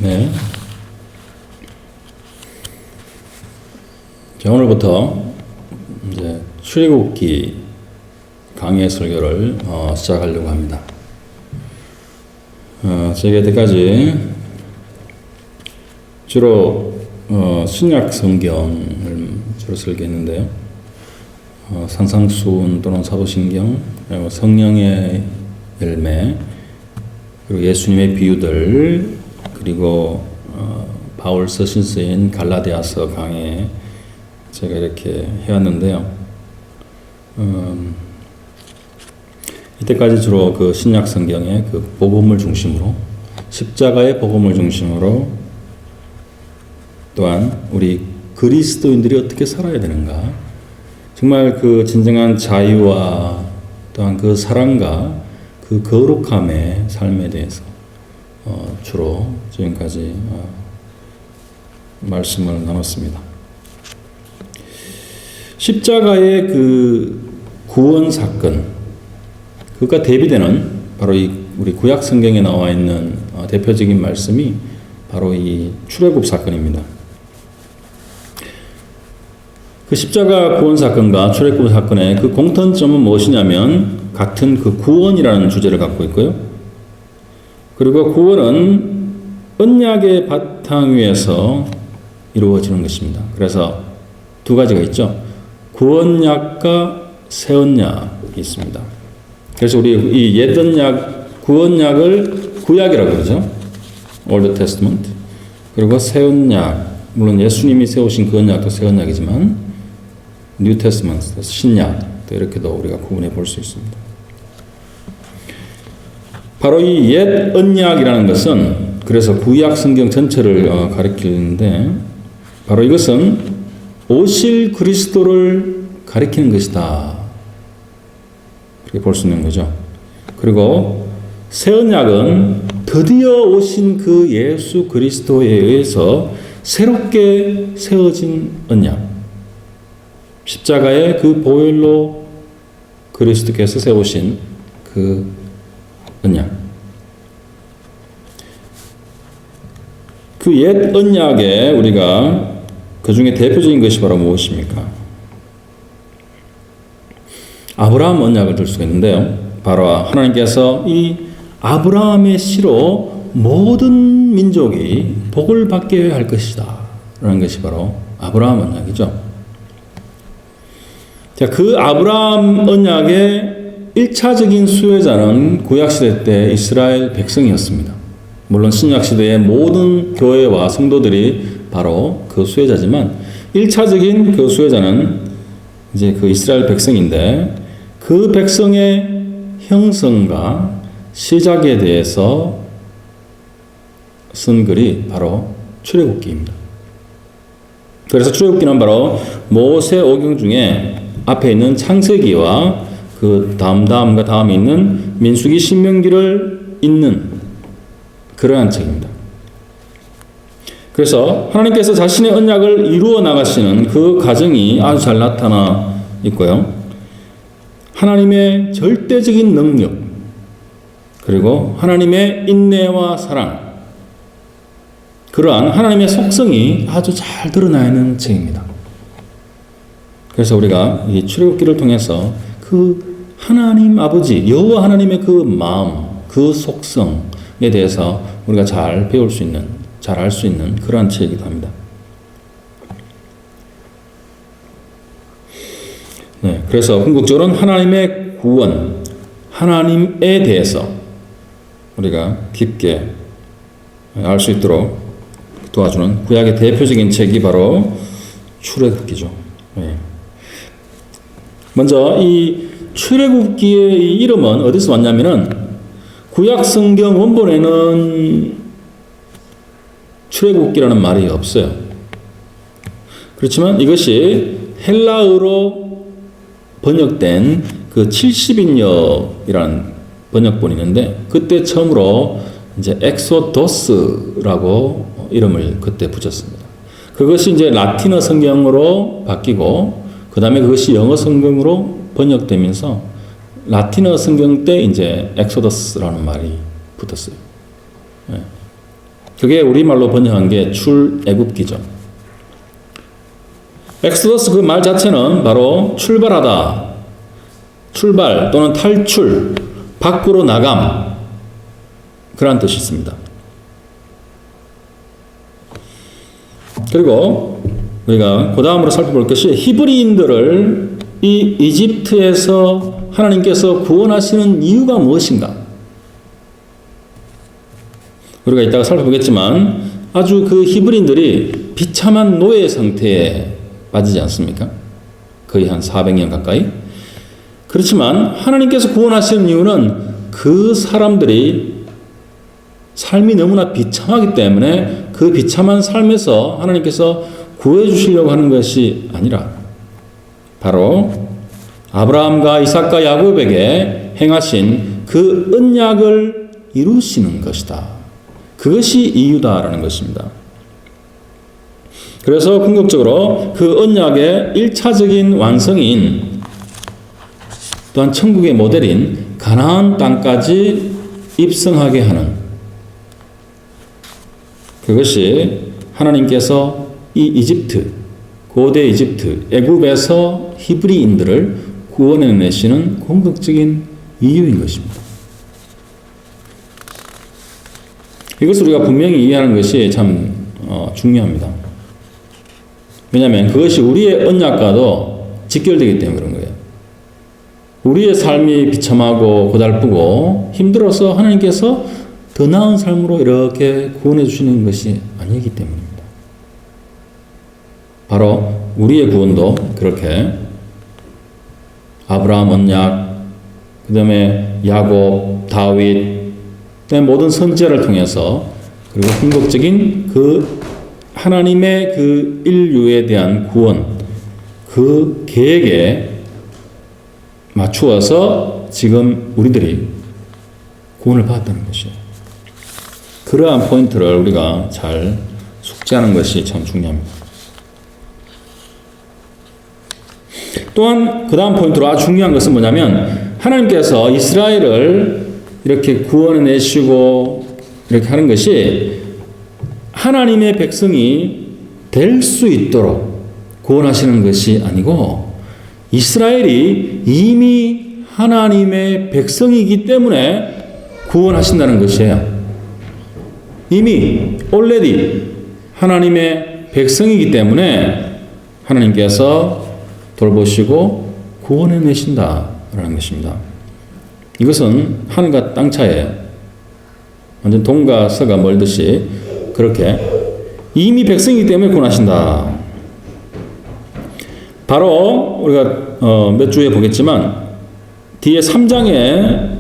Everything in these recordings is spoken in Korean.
네. 자, 오늘부터 이제 출애굽기 강의 설교를 시작하려고 합니다. 제가 여태까지 주로 신약 성경을 주로 설교했는데요. 산상수훈 또는 사도신경, 그리고 성령의 열매, 그리고 예수님의 비유들, 그리고 바울 서신서인 갈라디아서 강의 제가 이렇게 해왔는데요. 이때까지 주로 그 신약 성경의 그 복음을 중심으로, 십자가의 복음을 중심으로, 또한 우리 그리스도인들이 어떻게 살아야 되는가, 정말 그 진정한 자유와 또한 그 사랑과 그 거룩함의 삶에 대해서 주로 지금까지 말씀을 나눴습니다. 십자가의 그 구원 사건, 그것과 대비되는 바로 이 우리 구약 성경에 나와 있는 대표적인 말씀이 바로 이 출애굽 사건입니다. 그 십자가 구원 사건과 출애굽 사건의 그 공통점은 무엇이냐면 같은 그 구원이라는 주제를 갖고 있고요. 그리고 구원은 언약의 바탕 위에서 이루어지는 것입니다. 그래서 두 가지가 있죠. 구원약과 새 언약이 있습니다. 그래서 우리 이 옛 언약, 구원약을 구약이라고 그러죠. Old Testament. 그리고 새 언약, 물론 예수님이 세우신 그 언약도 새 언약이지만 New Testament, 신약, 이렇게도 우리가 구분해 볼 수 있습니다. 바로 이 옛 언약이라는 것은 그래서 구약 성경 전체를 가리키는데, 바로 이것은 오실 그리스도를 가리키는 것이다, 그렇게 볼 수 있는 거죠. 그리고 새 언약은 드디어 오신 그 예수 그리스도에 의해서 새롭게 세워진 언약, 십자가의 그 보혈로 그리스도께서 세우신 그 언약. 그 옛 언약에 우리가 그 중에 대표적인 것이 바로 무엇입니까? 아브라함 언약을 들 수가 있는데요. 바로 하나님께서 이 아브라함의 씨로 모든 민족이 복을 받게 할 것이다 라는 것이 바로 아브라함 언약이죠. 자, 그 아브라함 언약의 1차적인 수혜자는 구약시대 때 이스라엘 백성이었습니다. 물론 신약시대의 모든 교회와 성도들이 바로 그 수혜자지만 1차적인 그 수혜자는 이제 그 이스라엘 백성인데, 그 백성의 형성과 시작에 대해서 쓴 글이 바로 출애굽기입니다. 그래서 출애굽기는 바로 모세오경 중에 앞에 있는 창세기와 그 다음과 다음에 있는 민수기, 신명기를 잇는 그러한 책입니다. 그래서 하나님께서 자신의 언약을 이루어 나가시는 그 과정이 아주 잘 나타나 있고요. 하나님의 절대적인 능력, 그리고 하나님의 인내와 사랑, 그러한 하나님의 속성이 아주 잘 드러나 있는 책입니다. 그래서 우리가 이 출애굽기를 통해서 그 하나님 아버지, 여호와 하나님의 그 마음, 그 속성에 대해서 우리가 잘 배울 수 있는, 잘 알 수 있는 그러한 책이기도 합니다. 네, 그래서 궁극적으로는 하나님의 구원, 하나님에 대해서 우리가 깊게 알 수 있도록 도와주는 구약의 대표적인 책이 바로 출애굽기죠. 네. 먼저 이 출애굽기의 이름은 어디서 왔냐면은, 구약 성경 원본에는 출애굽기라는 말이 없어요. 그렇지만 이것이 헬라어로 번역된 그 70인역이라는 번역본이 있는데, 그때 처음으로 이제 엑소도스라고 이름을 그때 붙였습니다. 그것이 이제 라틴어 성경으로 바뀌고, 그 다음에 그것이 영어 성경으로 번역되면서 라틴어 성경 때 이제 엑소더스라는 말이 붙었어요. 네. 그게 우리말로 번역한 게 출애굽기죠. 엑소더스 그 말 자체는 바로 출발하다, 출발 또는 탈출, 밖으로 나감, 그런 뜻이 있습니다. 그리고 우리가 그 다음으로 살펴볼 것이 히브리인들을 이 이집트에서 하나님께서 구원하시는 이유가 무엇인가? 우리가 이따가 살펴보겠지만 아주 그 히브리인들이 비참한 노예 상태에 빠지지 않습니까? 거의 한 400년 가까이. 그렇지만 하나님께서 구원하시는 이유는 그 사람들이 삶이 너무나 비참하기 때문에 그 비참한 삶에서 하나님께서 구해 주시려고 하는 것이 아니라 바로 아브라함과 이삭과 야곱에게 행하신 그 언약을 이루시는 것이다. 그것이 이유다라는 것입니다. 그래서 궁극적으로 그 언약의 1차적인 완성인 또한 천국의 모델인 가나안 땅까지 입성하게 하는 그것이 하나님께서 이 이집트, 고대 이집트, 애굽에서 히브리인들을 구원해내시는 궁극적인 이유인 것입니다. 이것을 우리가 분명히 이해하는 것이 참 중요합니다. 왜냐하면 그것이 우리의 언약과도 직결되기 때문에 그런 거예요. 우리의 삶이 비참하고 고달프고 힘들어서 하나님께서 더 나은 삶으로 이렇게 구원해 주시는 것이 아니기 때문입니다. 바로 우리의 구원도 그렇게 아브라함 언약, 그 다음에 야곱, 다윗, 그다음에 모든 선지자를 통해서 그리고 궁극적인 그 하나님의 그 인류에 대한 구원, 그 계획에 맞추어서 지금 우리들이 구원을 받았다는 것이에요. 그러한 포인트를 우리가 잘 숙지하는 것이 참 중요합니다. 또한 그 다음 포인트로 아주 중요한 것은 뭐냐면 하나님께서 이스라엘을 이렇게 구원해내시고 이렇게 하는 것이 하나님의 백성이 될 수 있도록 구원하시는 것이 아니고 이스라엘이 이미 하나님의 백성이기 때문에 구원하신다는 것이에요. 이미 already 하나님의 백성이기 때문에 하나님께서 돌보시고 구원해내신다라는 것입니다. 이것은 하늘과 땅 차이에 완전 동과 서가 멀듯이 그렇게 이미 백성이기 때문에 구원하신다. 바로 우리가 몇 주에 보겠지만 뒤에 3장에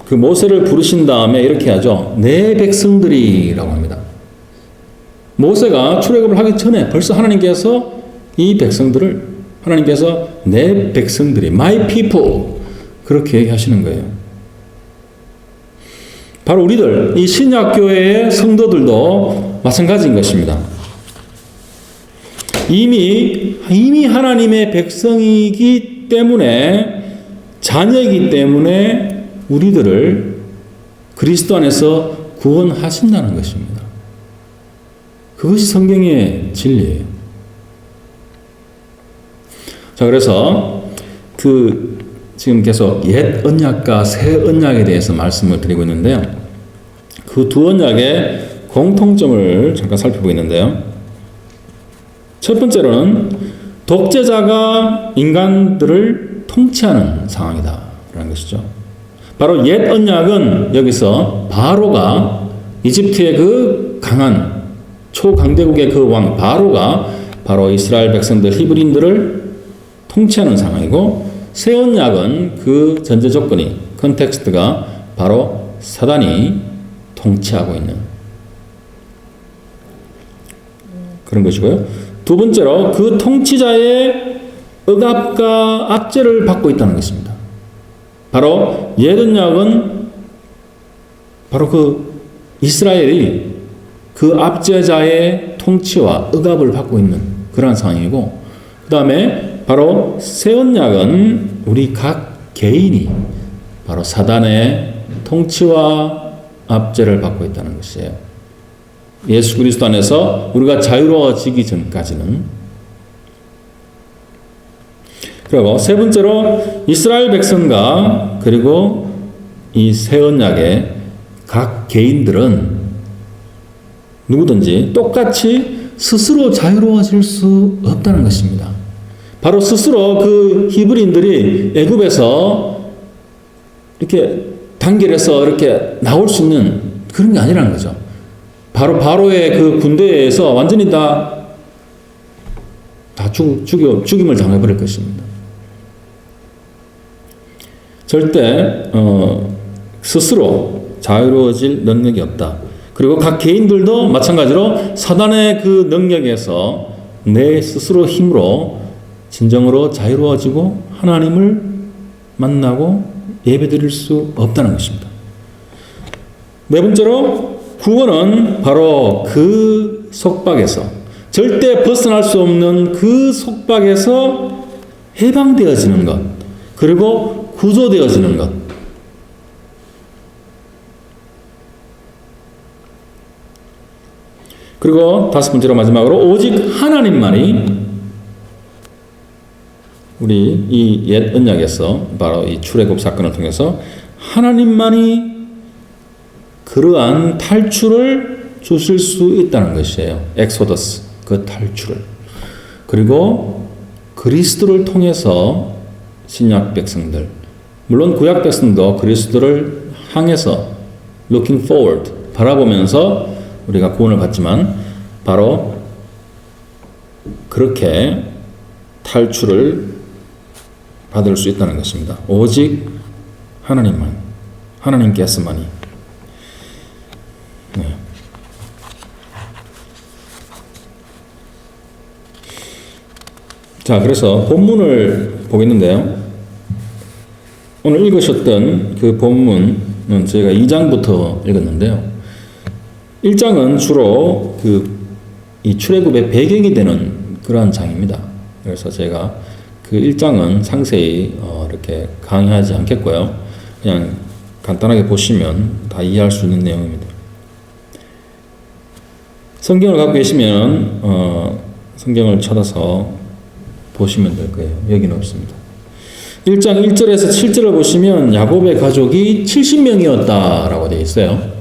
그 모세를 부르신 다음에 이렇게 하죠. 내 백성들이라고 합니다. 모세가 출애굽을 하기 전에 벌써 하나님께서 이 백성들을 하나님께서 내 백성들이 my people 그렇게 얘기하시는 거예요. 바로 우리들 이 신약교회의 성도들도 마찬가지인 것입니다. 이미 하나님의 백성이기 때문에 자녀이기 때문에 우리들을 그리스도 안에서 구원하신다는 것입니다. 그것이 성경의 진리예요. 자, 그래서 지금 계속 옛 언약과 새 언약에 대해서 말씀을 드리고 있는데요. 그 두 언약의 공통점을 잠깐 살펴보겠는데요. 첫 번째로는 독재자가 인간들을 통치하는 상황이다라는 것이죠. 바로 옛 언약은 여기서 바로가 이집트의 그 강한 초강대국의 그 왕 바로가 바로 이스라엘 백성들 히브리인들을 통치하는 상황이고 새 언약은 그 전제 조건이 컨텍스트가 바로 사단이 통치하고 있는 그런 것이고요. 두 번째로 그 통치자의 억압과 압제를 받고 있다는 것입니다. 바로 옛 언약은 바로 그 이스라엘이 그 압제자의 통치와 억압을 받고 있는 그러한 상황이고 그 다음에 바로 새 언약은 우리 각 개인이 바로 사단의 통치와 압제를 받고 있다는 것이에요. 예수 그리스도 안에서 우리가 자유로워지기 전까지는. 그리고 세 번째로 이스라엘 백성과 그리고 이 새 언약의 각 개인들은 누구든지 똑같이 스스로 자유로워질 수 없다는 것입니다. 바로 스스로 그 히브리인들이 애굽에서 이렇게 단결해서 이렇게 나올 수 있는 그런 게 아니라는 거죠. 바로 바로의 그 군대에서 완전히 다 죽임을 당해버릴 것입니다. 절대 스스로 자유로워질 능력이 없다. 그리고 각 개인들도 마찬가지로 사단의 그 능력에서 내 스스로 힘으로 진정으로 자유로워지고 하나님을 만나고 예배드릴 수 없다는 것입니다. 네 번째로 구원은 바로 그 속박에서 절대 벗어날 수 없는 그 속박에서 해방되어지는 것, 그리고 구조되어지는 것. 그리고 다섯 번째로 마지막으로 오직 하나님만이 우리 이 옛 언약에서 바로 이 출애굽 사건을 통해서 하나님만이 그러한 탈출을 주실 수 있다는 것이에요. 엑소더스, 그 탈출을. 그리고 그리스도를 통해서 신약 백성들, 물론 구약 백성도 그리스도를 향해서 looking forward, 바라보면서 우리가 구원을 받지만 바로 그렇게 탈출을 받을 수 있다는 것입니다. 오직 하나님만, 하나님께서만이. 네. 자, 그래서 본문을 보겠는데요. 오늘 읽으셨던 그 본문은 저희가 2장부터 읽었는데요. 1장은 주로 이 출애굽의 배경이 되는 그러한 장입니다. 그래서 제가 그 1장은 상세히 이렇게 강의하지 않겠고요. 그냥 간단하게 보시면 다 이해할 수 있는 내용입니다. 성경을 갖고 계시면 성경을 찾아서 보시면 될 거예요. 여기는 없습니다. 1장 1절에서 7절을 보시면 야곱의 가족이 70명이었다라고 되어 있어요.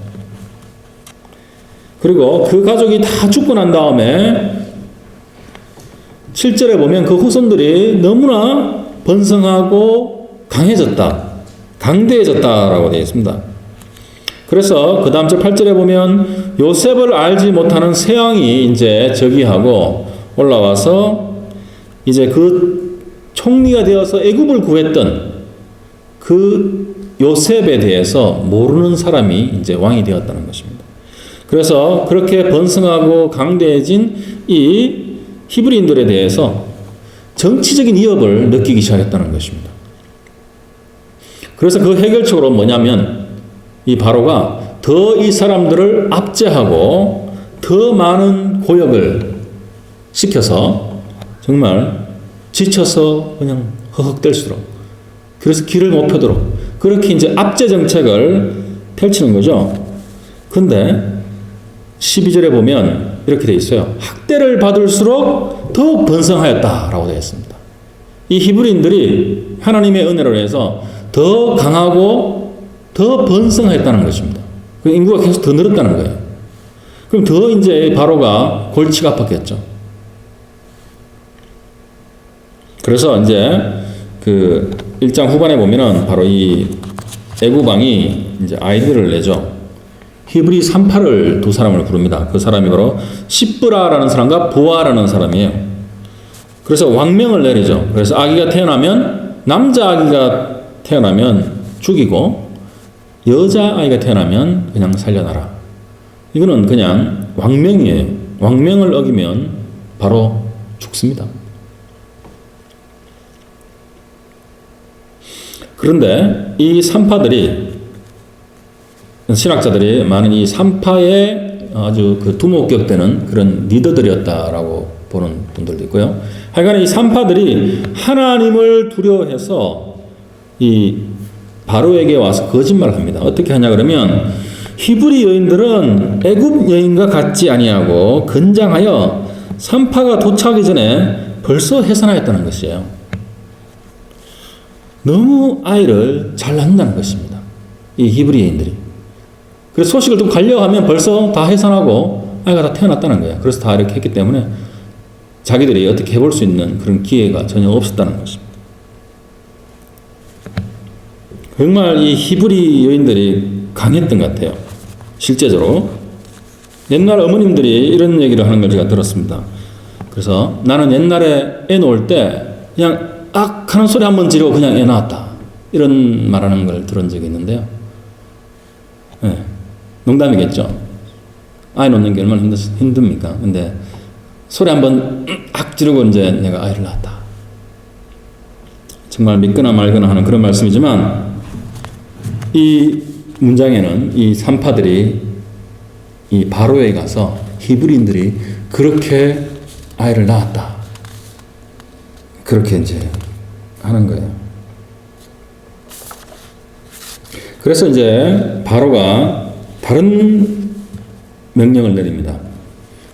그리고 그 가족이 다 죽고 난 다음에 7절에 보면 그 후손들이 너무나 번성하고 강해졌다, 강대해졌다라고 되어 있습니다. 그래서 그 다음 절 8절에 보면 요셉을 알지 못하는 새 왕이 이제 즉위하고 올라와서 이제 그 총리가 되어서 애굽을 구했던 그 요셉에 대해서 모르는 사람이 이제 왕이 되었다는 것입니다. 그래서 그렇게 번성하고 강대해진 이 히브리인들에 대해서 정치적인 위협을 느끼기 시작했다는 것입니다. 그래서 그 해결책으로 뭐냐면 이 바로가 더 이 사람들을 압제하고 더 많은 고역을 시켜서 정말 지쳐서 그냥 허헉댈수록, 그래서 길을 못 펴도록 그렇게 이제 압제 정책을 펼치는 거죠. 근데 12절에 보면 이렇게 되어 있어요. 학대를 받을수록 더욱 번성하였다라고 되어 있습니다. 이 히브리인들이 하나님의 은혜로 해서 더 강하고 더 번성하였다는 것입니다. 그 인구가 계속 더 늘었다는 거예요. 그럼 더 이제 바로가 골치가 아팠겠죠. 그래서 이제 그 1장 후반에 보면은 바로 이 애굽 왕이 이제 아이디어를 내죠. 히브리 38을 두 사람을 부릅니다. 그 사람이 바로 시브라라는 사람과 보아라는 사람이에요. 그래서 왕명을 내리죠. 그래서 아기가 태어나면, 남자 아기가 태어나면 죽이고 여자 아이가 태어나면 그냥 살려놔라. 이거는 그냥 왕명이에요. 왕명을 어기면 바로 죽습니다. 그런데 이 산파들이, 신학자들이 많은 이 산파의 아주 그 두목격되는 그런 리더들이었다라고 보는 분들도 있고요. 하여간 이 산파들이 하나님을 두려워해서 이 바로에게 와서 거짓말을 합니다. 어떻게 하냐 그러면 히브리 여인들은 애굽 여인과 같지 아니하고 건장하여 산파가 도착하기 전에 벌써 해산하였다는 것이에요. 너무 아이를 잘 낳는다는 것입니다. 이 히브리 여인들이. 그래서 소식을 좀 가려고 하면 벌써 다 해산하고 아이가 다 태어났다는 거예요. 그래서 다 이렇게 했기 때문에 자기들이 어떻게 해볼 수 있는 그런 기회가 전혀 없었다는 것입니다. 정말 이 히브리 여인들이 강했던 것 같아요. 실제적으로. 옛날 어머님들이 이런 얘기를 하는 걸 제가 들었습니다. 그래서 나는 옛날에 애 놓을 때 그냥 악 하는 소리 한번 지르고 그냥 애 낳았다. 이런 말하는 걸 들은 적이 있는데요. 네, 농담이겠죠. 아이 놓는 게 얼마나 힘듭니까? 근데 소리 한번 악 지르고 이제 내가 아이를 낳았다. 정말 믿거나 말거나 하는 그런 말씀이지만 이 문장에는 이 산파들이 이 바로에 가서 히브리인들이 그렇게 아이를 낳았다. 그렇게 이제 하는 거예요. 그래서 이제 바로가 다른 명령을 내립니다.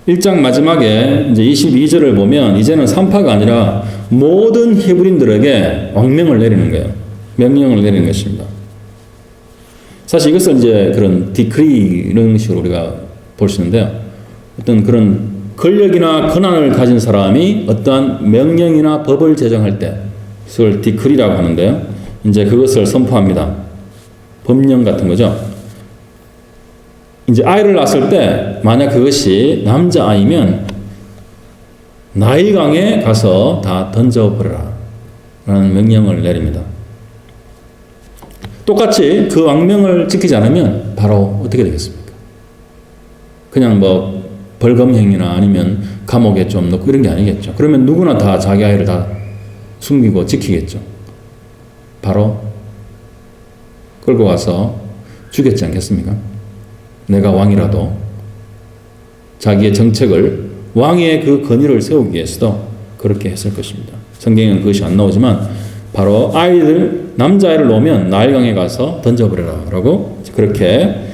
1장 마지막에 이제 22절을 보면 이제는 산파가 아니라 모든 히브리인들에게 왕명을 내리는 거예요. 명령을 내리는 것입니다. 사실 이것을 이제 그런 디크리 이런 식으로 우리가 볼 수 있는데요. 어떤 그런 권력이나 권한을 가진 사람이 어떠한 명령이나 법을 제정할 때 그걸 디크리라고 하는데요. 이제 그것을 선포합니다. 법령 같은 거죠. 이제 아이를 낳았을 때 만약 그것이 남자아이면 나일강에 가서 다 던져버려라 라는 명령을 내립니다. 똑같이 그 왕명을 지키지 않으면 바로 어떻게 되겠습니까? 그냥 뭐 벌금형이나 아니면 감옥에 좀 넣고 이런 게 아니겠죠. 그러면 누구나 다 자기 아이를 다 숨기고 지키겠죠. 바로 끌고 가서 죽였지 않겠습니까? 내가 왕이라도 자기의 정책을 왕의 그 권위를 세우기 위해서도 그렇게 했을 것입니다. 성경에는 그것이 안 나오지만 바로 아이들 남자아이를 놓으면 나일강에 가서 던져버려라 라고 그렇게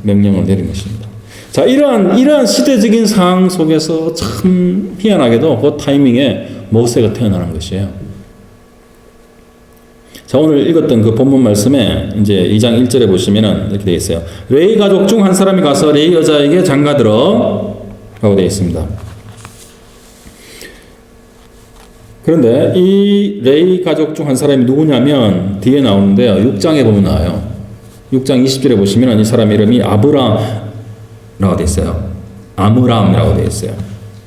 명령을 내린 것입니다. 자, 이러한 시대적인 상황 속에서 참 희한하게도 그 타이밍에 모세가 태어나는 것이에요. 자, 오늘 읽었던 그 본문 말씀에 이제 2장 1절에 보시면은 이렇게 되어 있어요. 레위 가족 중 한 사람이 가서 레위 여자에게 장가들어 라고 되어 있습니다. 그런데 이 레위 가족 중 한 사람이 누구냐면 뒤에 나오는데요. 6장에 보면 나와요. 6장 20절에 보시면 이 사람 이름이 아브람이라고 되어 있어요. 아므람이라고 되어 있어요.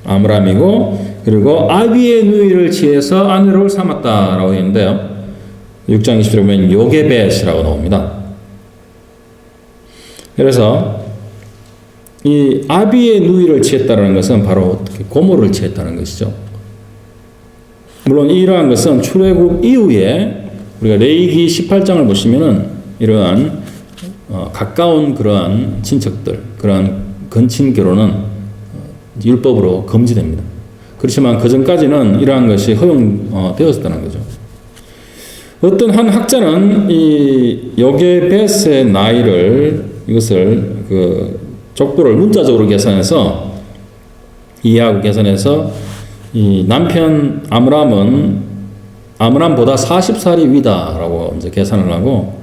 아므람이고 그리고 아비의 누이를 취해서 아내를 삼았다라고 되어 있는데요. 6장 20절에 보면 요게벳이라고 나옵니다. 그래서 이 아비의 누이를 취했다는 것은 바로 어떻게 고모를 취했다는 것이죠. 물론 이러한 것은 출애굽 이후에 우리가 레위기 18장을 보시면은 이러한 가까운 그러한 친척들, 그러한 건친 결혼은 율법으로 금지됩니다. 그렇지만 그 전까지는 이러한 것이 허용되었다는 거죠. 어떤 한 학자는 이 요게벳의 나이를 이것을 그 족보를 문자적으로 계산해서 이해하고 계산해서 이 남편 아므람보다 40살이 위다라고 이제 계산을 하고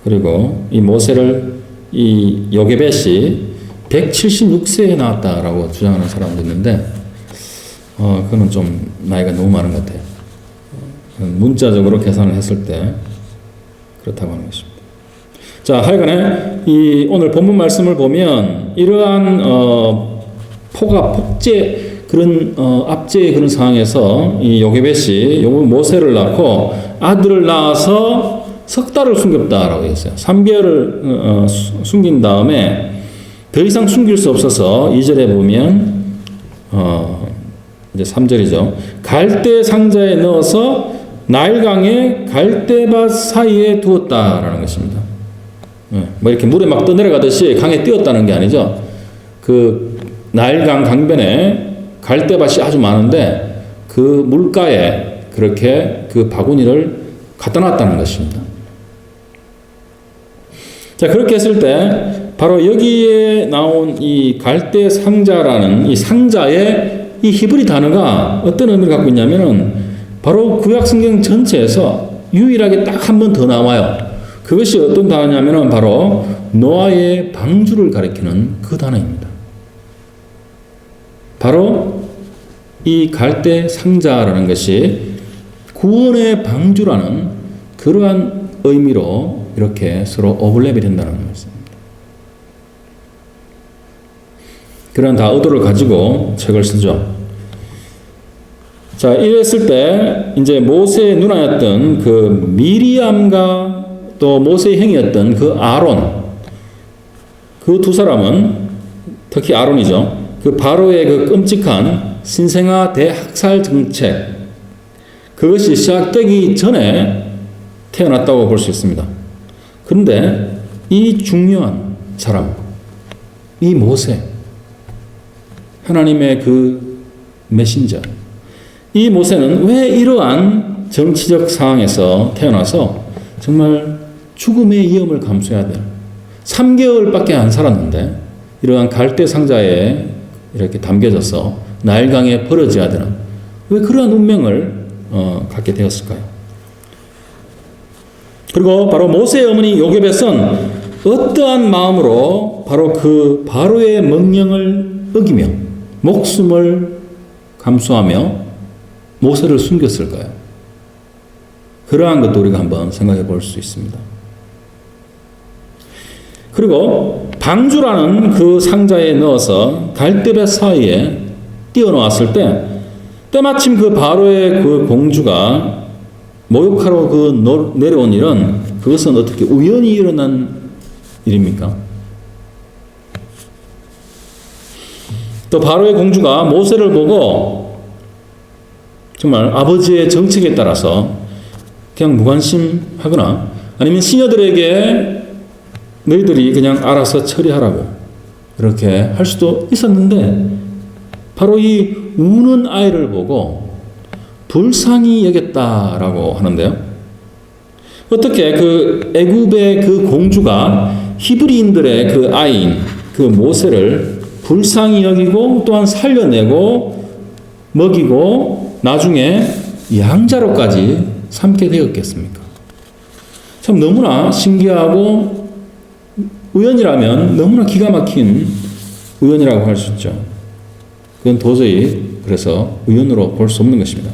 그리고 이 모세를 이 요게벳이 176세에 낳았다라고 주장하는 사람도 있는데 그거는 좀 나이가 너무 많은 것 같아요. 문자적으로 계산을 했을 때 그렇다고 하는 것입니다. 자, 하여간에 이 오늘 본문 말씀을 보면 이러한 폭제 그런 압제의 그런 상황에서 이 요게벳이 모세를 낳고 아들을 낳아서 석 달을 숨겼다라고 했어요. 3개월을 숨긴 다음에 더 이상 숨길 수 없어서 2절에 보면 이제 3절이죠. 갈대 상자에 넣어서 나일강의 갈대밭 사이에 두었다라는 것입니다. 뭐 이렇게 물에 막 떠내려가듯이 강에 띄었다는 게 아니죠. 그 나일강 강변에 갈대밭이 아주 많은데 그 물가에 그렇게 그 바구니를 갖다 놨다는 것입니다. 자, 그렇게 했을 때 바로 여기에 나온 이 갈대 상자라는 이 상자의 이 히브리 단어가 어떤 의미를 갖고 있냐면은 바로 구약 성경 전체에서 유일하게 딱 한 번 더 나와요. 그것이 어떤 단어냐면은 바로 노아의 방주를 가리키는 그 단어입니다. 바로 이 갈대 상자라는 것이 구원의 방주라는 그러한 의미로 이렇게 서로 오버랩이 된다는 것입니다. 그런 다 의도를 가지고 책을 쓰죠. 자, 이랬을 때 이제 모세의 누나였던 그 미리암과 또 모세의 형이었던 그 아론, 그 두 사람은 특히 아론이죠. 그 바로의 그 끔찍한 신생아 대학살 정책, 그것이 시작되기 전에 태어났다고 볼 수 있습니다. 그런데 이 중요한 사람, 이 모세, 하나님의 그 메신저, 이 모세는 왜 이러한 정치적 상황에서 태어나서 정말 죽음의 위험을 감수해야 돼요. 3개월밖에 안 살았는데 이러한 갈대 상자에 이렇게 담겨져서 나일강에 버려져야 되는, 왜 그러한 운명을 갖게 되었을까요? 그리고 바로 모세의 어머니 요게벳은 어떠한 마음으로 바로 그 바로의 명령을 어기며 목숨을 감수하며 모세를 숨겼을까요? 그러한 것도 우리가 한번 생각해 볼 수 있습니다. 그리고 방주라는 그 상자에 넣어서 갈대밭 사이에 띄워놓았을 때 때마침 그 바로의 그 공주가 모욕하러 내려온 일은, 그것은 어떻게 우연히 일어난 일입니까? 또 바로의 공주가 모세를 보고 정말 아버지의 정책에 따라서 그냥 무관심하거나 아니면 시녀들에게 너희들이 그냥 알아서 처리하라고 이렇게 할 수도 있었는데, 바로 이 우는 아이를 보고 불쌍히 여겼다라고 하는데요. 어떻게 그 애굽의 그 공주가 히브리인들의 그 아이인 그 모세를 불쌍히 여기고 또한 살려내고 먹이고 나중에 양자로까지 삼게 되었겠습니까? 참 너무나 신기하고 우연이라면 너무나 기가 막힌 우연이라고 할 수 있죠. 그건 도저히 그래서 우연으로 볼 수 없는 것입니다.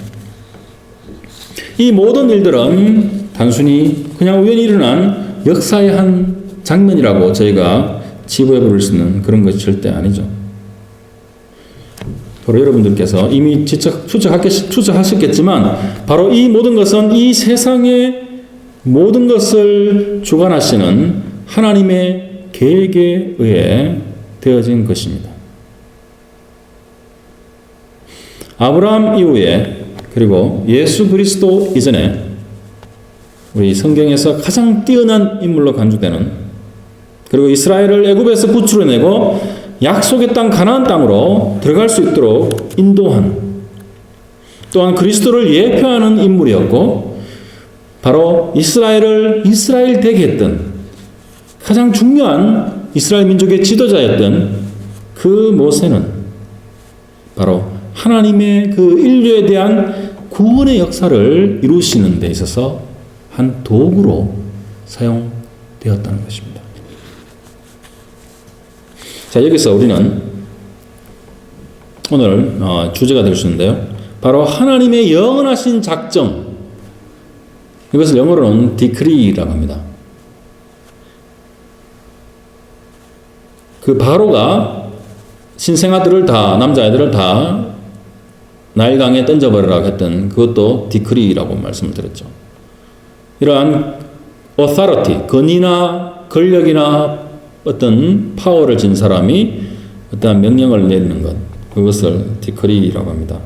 이 모든 일들은 단순히 그냥 우연히 일어난 역사의 한 장면이라고 저희가 지부해 부를 수 있는 그런 것이 절대 아니죠. 바로 여러분들께서 이미 추측하셨겠지만 바로 이 모든 것은 이 세상의 모든 것을 주관하시는 하나님의 계획에 의해 되어진 것입니다. 아브라함 이후에 그리고 예수 그리스도 이전에 우리 성경에서 가장 뛰어난 인물로 간주되는, 그리고 이스라엘을 애굽에서 구출해내고 약속의 땅 가나안 땅으로 들어갈 수 있도록 인도한, 또한 그리스도를 예표하는 인물이었고 바로 이스라엘을 이스라엘 되게 했던 가장 중요한 이스라엘 민족의 지도자였던 그 모세는 바로 하나님의 그 인류에 대한 구원의 역사를 이루시는 데 있어서 한 도구로 사용되었다는 것입니다. 자, 여기서 우리는 오늘 주제가 될 수 있는데요. 바로 하나님의 영원하신 작정, 이것을 영어로는 decree라고 합니다. 그 바로가 신생아들을 다, 남자애들을 다 나일강에 던져버리라고 했던 그것도 decree라고 말씀을 드렸죠. 이러한 authority, 권위나 권력이나 어떤 파워를 진 사람이 어떠한 명령을 내리는 것, 그것을 decree라고 합니다.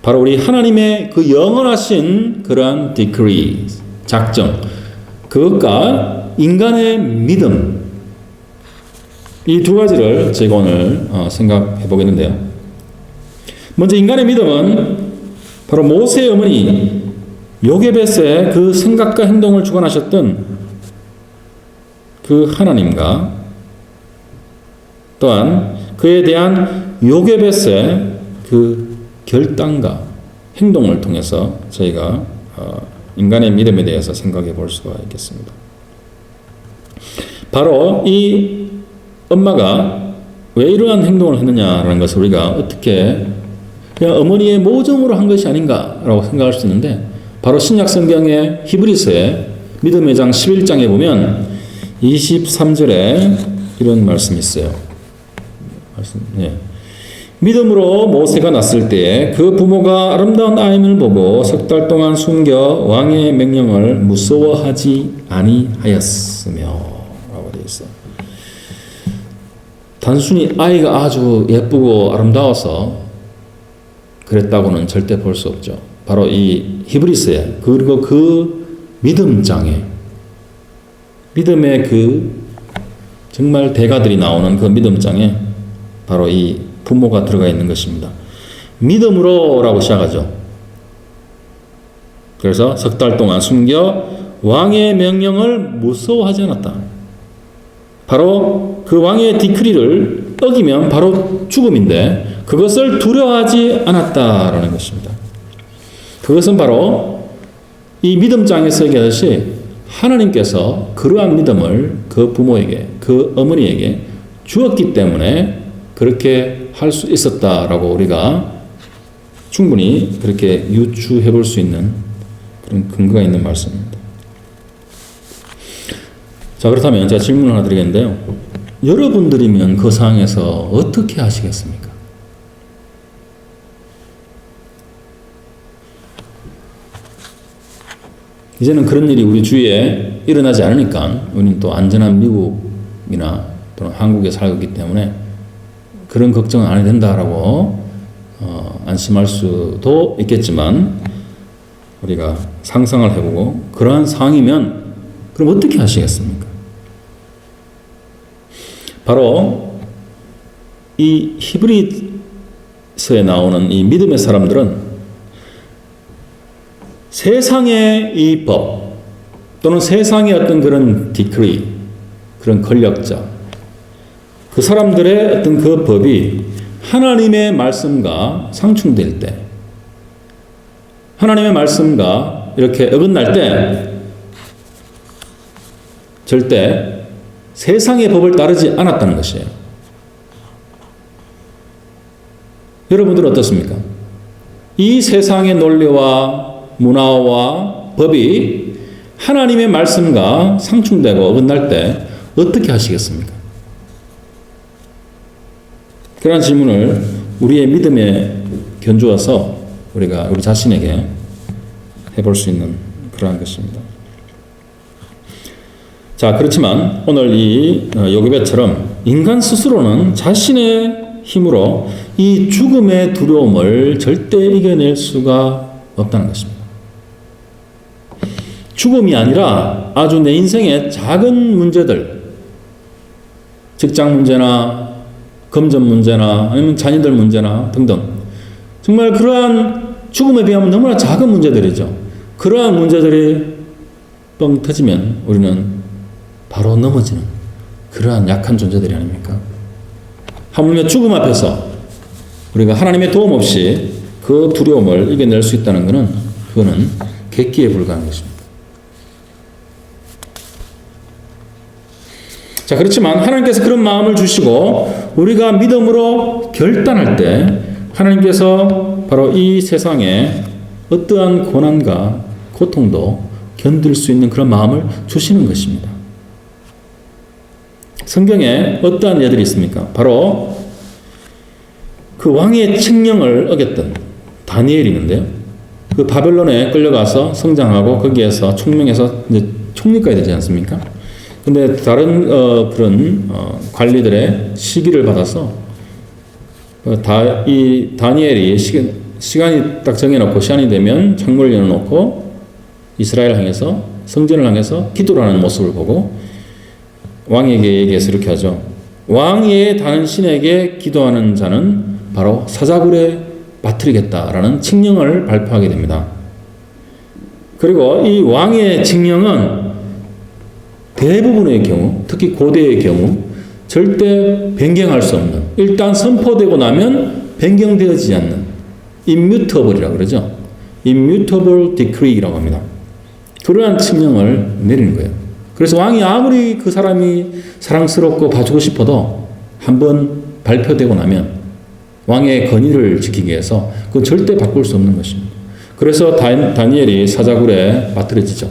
바로 우리 하나님의 그 영원하신 그러한 decree, 작정, 그것과 인간의 믿음, 이 두 가지를 제가 오늘 생각해 보겠는데요. 먼저 인간의 믿음은 바로 모세의 어머니 요게벳의 그 생각과 행동을 주관하셨던 그 하나님과 또한 그에 대한 요게벳의 그 결단과 행동을 통해서 저희가 인간의 믿음에 대해서 생각해 볼 수가 있겠습니다. 바로 이 엄마가 왜 이러한 행동을 했느냐라는 것을 우리가 어떻게 그냥 어머니의 모정으로 한 것이 아닌가라고 생각할 수 있는데, 바로 신약 성경의 히브리서의 믿음의 장 11장에 보면 23절에 이런 말씀이 있어요. 믿음으로 모세가 났을 때에 그 부모가 아름다운 아임을 보고 석 달 동안 숨겨 왕의 명령을 무서워하지 아니하였으며 라고 되어 있어. 단순히 아이가 아주 예쁘고 아름다워서 그랬다고는 절대 볼 수 없죠. 바로 이 히브리서에 그리고 그 믿음장에 믿음의 그 정말 대가들이 나오는 그 믿음장에 바로 이 부모가 들어가 있는 것입니다. 믿음으로라고 시작하죠. 그래서 석 달 동안 숨겨 왕의 명령을 무서워하지 않았다. 바로 그 왕의 디크리를 어기면 바로 죽음인데 그것을 두려워하지 않았다라는 것입니다. 그것은 바로 이 믿음장에서 얘기하듯이 하나님께서 그러한 믿음을 그 부모에게, 그 어머니에게 주었기 때문에 그렇게 할 수 있었다라고 우리가 충분히 그렇게 유추해 볼 수 있는 그런 근거가 있는 말씀입니다. 자, 그렇다면 제가 질문을 하나 드리겠는데요. 여러분들이면 그 상황에서 어떻게 하시겠습니까? 이제는 그런 일이 우리 주위에 일어나지 않으니까 우리는 또 안전한 미국이나 또는 한국에 살고 있기 때문에 그런 걱정은 안 해도 된다라고 안심할 수도 있겠지만, 우리가 상상을 해보고 그러한 상황이면 그럼 어떻게 하시겠습니까? 바로 이 히브리서에 나오는 이 믿음의 사람들은 세상의 이 법 또는 세상의 어떤 그런 디크리, 그런 권력자, 그 사람들의 어떤 그 법이 하나님의 말씀과 상충될 때, 하나님의 말씀과 이렇게 어긋날 때 절대 세상의 법을 따르지 않았다는 것이에요. 여러분들은 어떻습니까? 이 세상의 논리와 문화와 법이 하나님의 말씀과 상충되고 어긋날 때 어떻게 하시겠습니까? 그런 질문을 우리의 믿음에 견주어서 우리가 우리 자신에게 해볼 수 있는 그러한 것입니다. 자, 그렇지만 오늘 이 요게벳처럼 인간 스스로는 자신의 힘으로 이 죽음의 두려움을 절대 이겨낼 수가 없다는 것입니다. 죽음이 아니라 아주 내 인생의 작은 문제들, 직장 문제나 금전 문제나 아니면 자녀들 문제나 등등, 정말 그러한 죽음에 비하면 너무나 작은 문제들이죠. 그러한 문제들이 뻥 터지면 우리는 바로 넘어지는 그러한 약한 존재들이 아닙니까? 하물며 죽음 앞에서 우리가 하나님의 도움 없이 그 두려움을 이겨낼 수 있다는 것은 그거는 객기에 불과한 것입니다. 자, 그렇지만 하나님께서 그런 마음을 주시고 우리가 믿음으로 결단할 때 하나님께서 바로 이 세상에 어떠한 고난과 고통도 견딜 수 있는 그런 마음을 주시는 것입니다. 성경에 어떠한 예들이 있습니까? 바로 그 왕의 칙령을 어겼던 다니엘이 있는데요. 그 바벨론에 끌려가서 성장하고 거기에서 총명해서 이제 총리까지 되지 않습니까? 근데 다른 그런 관리들의 시기를 받아서 이 다니엘이 시간이 딱 정해놓고 시간이 되면 창문을 열어놓고 이스라엘을 향해서 성전을 향해서 기도를 하는 모습을 보고 왕에게 얘기해서 이렇게 하죠. 왕의 단신에게 기도하는 자는 바로 사자굴에 빠뜨리겠다라는 칙령을 발표하게 됩니다. 그리고 이 왕의 칙령은 대부분의 경우, 특히 고대의 경우 절대 변경할 수 없는, 일단 선포되고 나면 변경되어지지 않는 immutable이라고 그러죠. immutable decree라고 합니다. 그러한 칙령을 내리는 거예요. 그래서 왕이 아무리 그 사람이 사랑스럽고 봐주고 싶어도 한번 발표되고 나면 왕의 권위를 지키기 위해서 그건 절대 바꿀 수 없는 것입니다. 그래서 다니엘이 사자굴에 빠뜨려지죠.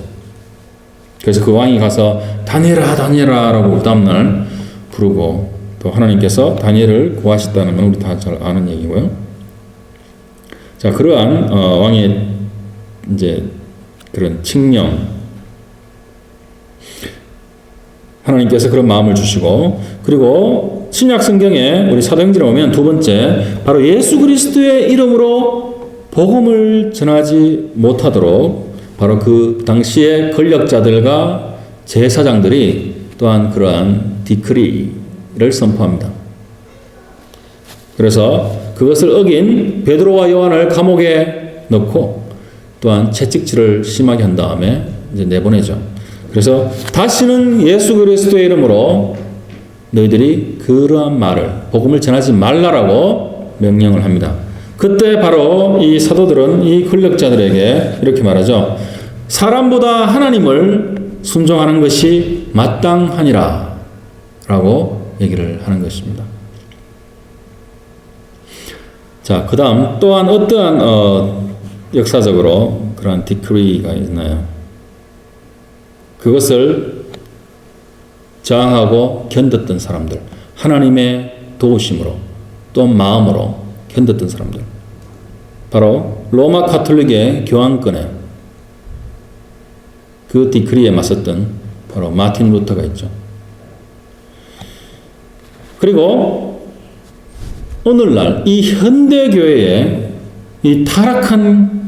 그래서 그 왕이 가서 다니엘아 다니엘아 라고 그 다음날 부르고, 또 하나님께서 다니엘을 구하셨다는 건 우리 다 잘 아는 얘기고요. 자, 그러한 왕의 이제 그런 칙령, 하나님께서 그런 마음을 주시고, 그리고 신약 성경에 우리 사도행전에 보면 두 번째, 바로 예수 그리스도의 이름으로 복음을 전하지 못하도록 바로 그 당시의 권력자들과 제사장들이 또한 그러한 디크리를 선포합니다. 그래서 그것을 어긴 베드로와 요한을 감옥에 넣고 또한 채찍질을 심하게 한 다음에 이제 내보내죠. 그래서 다시는 예수 그리스도의 이름으로 너희들이 그러한 말을, 복음을 전하지 말라라고 명령을 합니다. 그때 바로 이 사도들은 이 권력자들에게 이렇게 말하죠. 사람보다 하나님을 순종하는 것이 마땅하니라 라고 얘기를 하는 것입니다. 자, 그 다음 또한 어떠한 역사적으로 그러한 디크리가 있나요? 그것을 저항하고 견뎠던 사람들, 하나님의 도우심으로 또 마음으로 견뎠던 사람들, 바로 로마 가톨릭의 교황권에 그 디크리에 맞섰던 바로 마틴 루터가 있죠. 그리고 오늘날 이 현대교회의 이 타락한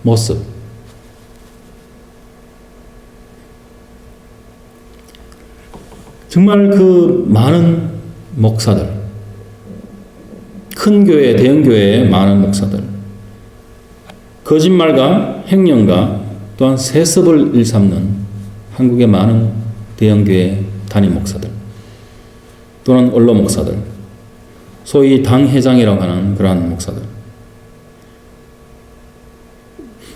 모습, 정말 그 많은 목사들, 큰 교회, 대형 교회의 많은 목사들, 거짓말과 횡령과 또한 세습을 일삼는 한국의 많은 대형 교회 단임 목사들, 또는 언론 목사들, 소위 당회장이라고 하는 그러한 목사들,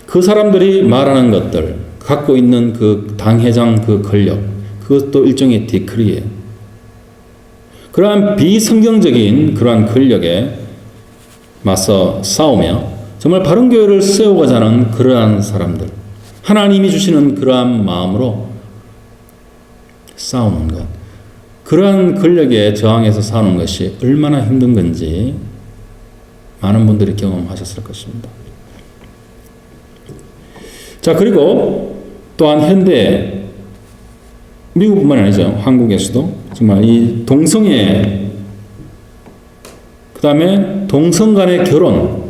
그 사람들이 말하는 것들, 갖고 있는 그 당회장 그 권력, 그것도 일종의 디크리예요. 그러한 비성경적인 그러한 권력에 맞서 싸우며 정말 바른 교회를 세우고자 하는 그러한 사람들, 하나님이 주시는 그러한 마음으로 싸우는 것, 그러한 권력에 저항해서 싸우는 것이 얼마나 힘든 건지 많은 분들이 경험하셨을 것입니다. 자, 그리고 또한 현대 미국뿐만 아니죠. 한국에서도 정말 이 동성애, 그 다음에 동성 간의 결혼,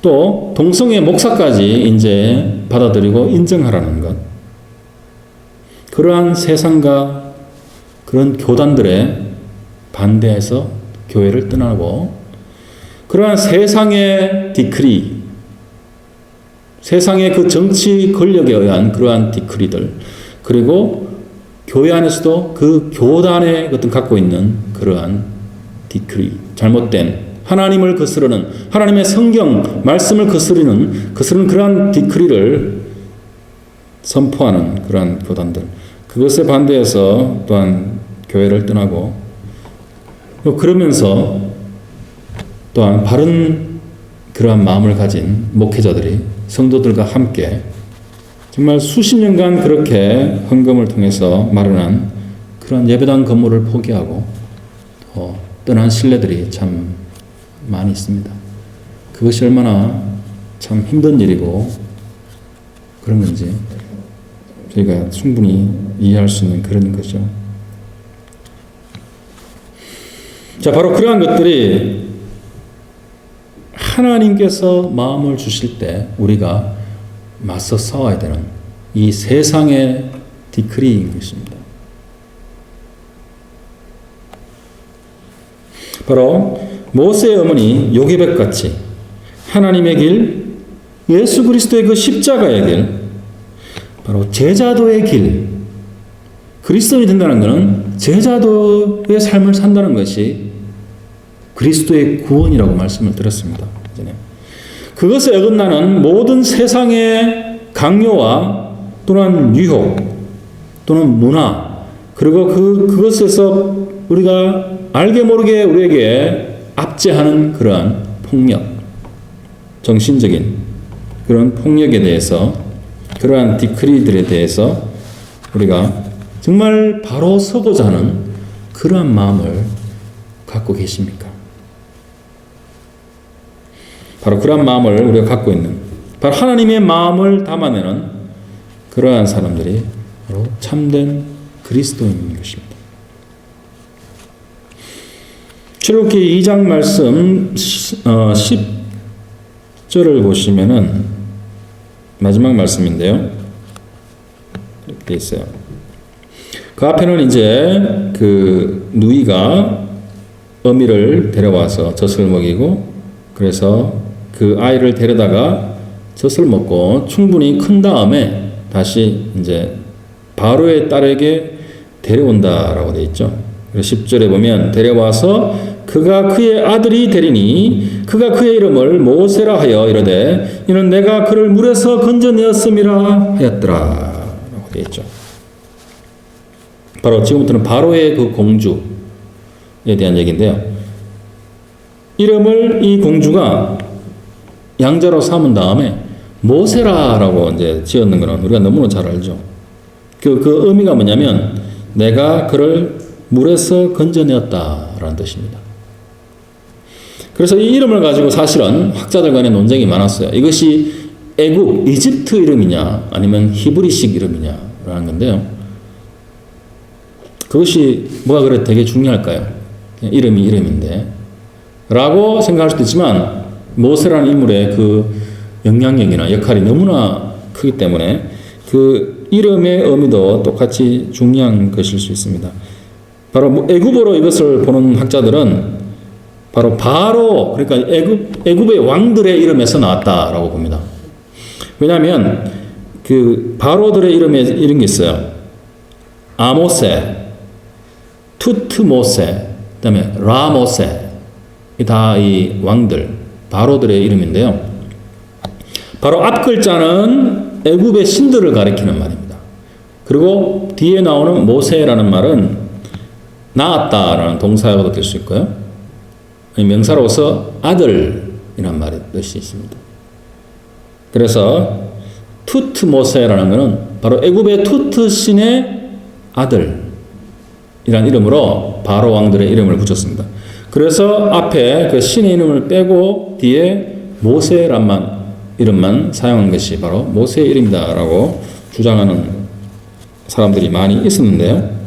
또 동성애 목사까지 이제 받아들이고 인정하라는 것, 그러한 세상과 그런 교단들에 반대해서 교회를 떠나고, 그러한 세상의 디크리, 세상의 그 정치 권력에 의한 그러한 디크리들, 그리고 교회 안에서도 그 교단의 어떤 갖고 있는 그러한 디크리, 잘못된 하나님을 거스르는, 하나님의 성경 말씀을 거스르는 그러한 디크리를 선포하는 그러한 교단들, 그것에 반대해서 또한 교회를 떠나고, 그러면서 또한 바른 그러한 마음을 가진 목회자들이 성도들과 함께 정말 수십 년간 그렇게 헌금을 통해서 마련한 그런 예배당 건물을 포기하고 떠난 신뢰들이 참 많이 있습니다. 그것이 얼마나 참 힘든 일이고 그런 건지 저희가 충분히 이해할 수 있는 그런 거죠. 자, 바로 그러한 것들이 하나님께서 마음을 주실 때 우리가 맞서 싸워야 되는 이 세상의 디크리인 것입니다. 바로 모세의 어머니 요게벳같이 하나님의 길, 예수 그리스도의 그 십자가의 길, 바로 제자도의 길. 그리스도인이 된다는 것은 제자도의 삶을 산다는 것이 그리스도의 구원이라고 말씀을 드렸습니다. 그것에 어긋나는 모든 세상의 강요와 또는 유혹 또는 문화 그리고 그것에서 우리가 알게 모르게 우리에게 압제하는 그러한 폭력, 정신적인 그런 폭력에 대해서 그러한 디크리들에 대해서 우리가 정말 바로 서고자 하는 그러한 마음을 갖고 계십니까? 바로 그러한 마음을 우리가 갖고 있는 바로 하나님의 마음을 담아내는 그러한 사람들이 바로 참된 그리스도인인 것입니다. 출애굽기 2장 말씀 10절을 보시면은 마지막 말씀인데요. 이렇게 있어요. 그 앞에는 이제 그 누이가 어미를 데려와서 젖을 먹이고 그래서 그 아이를 데려다가 젖을 먹고 충분히 큰 다음에 다시 이제 바로의 딸에게 데려온다라고 되어 있죠. 10절에 보면 데려와서 그가 그의 아들이 되리니 그가 그의 이름을 모세라 하여 이르되 이는 내가 그를 물에서 건져내었음이라 하였더라 라고 되어 있죠. 바로 지금부터는 바로의 그 공주에 대한 얘기인데요. 이름을 이 공주가 양자로 삼은 다음에 모세라라고 이제 지었는 거는 우리가 너무나 잘 알죠. 그 의미가 뭐냐면 내가 그를 물에서 건져내었다라는 뜻입니다. 그래서 이 이름을 가지고 사실은 학자들 간에 논쟁이 많았어요. 이것이 애굽, 이집트 이름이냐 아니면 히브리식 이름이냐라는 건데요. 그것이 뭐가 그래 되게 중요할까요? 이름이 이름인데 라고 생각할 수도 있지만 모세라는 인물의 그 영향력이나 역할이 너무나 크기 때문에 그 이름의 의미도 똑같이 중요한 것일 수 있습니다. 바로 애굽어로 이것을 보는 학자들은 바로 그러니까 애굽의 왕들의 이름에서 나왔다라고 봅니다. 왜냐하면 그 바로들의 이름에 이런 게 있어요. 아모세, 투트모세, 그다음에 라모세, 다 이 왕들 바로들의 이름인데요. 바로 앞 글자는 애굽의 신들을 가리키는 말입니다. 그리고 뒤에 나오는 모세라는 말은 낳았다라는 동사로도 될 수 있고요. 명사로서 아들이란 말이 뜻이 있습니다. 그래서 투트모세라는 것은 바로 애굽의 투트 신의 아들이란 이름으로 바로 왕들의 이름을 붙였습니다. 그래서 앞에 그 신의 이름을 빼고 뒤에 모세란 이름만 사용한 것이 바로 모세의 이름이다라고 주장하는 사람들이 많이 있었는데요.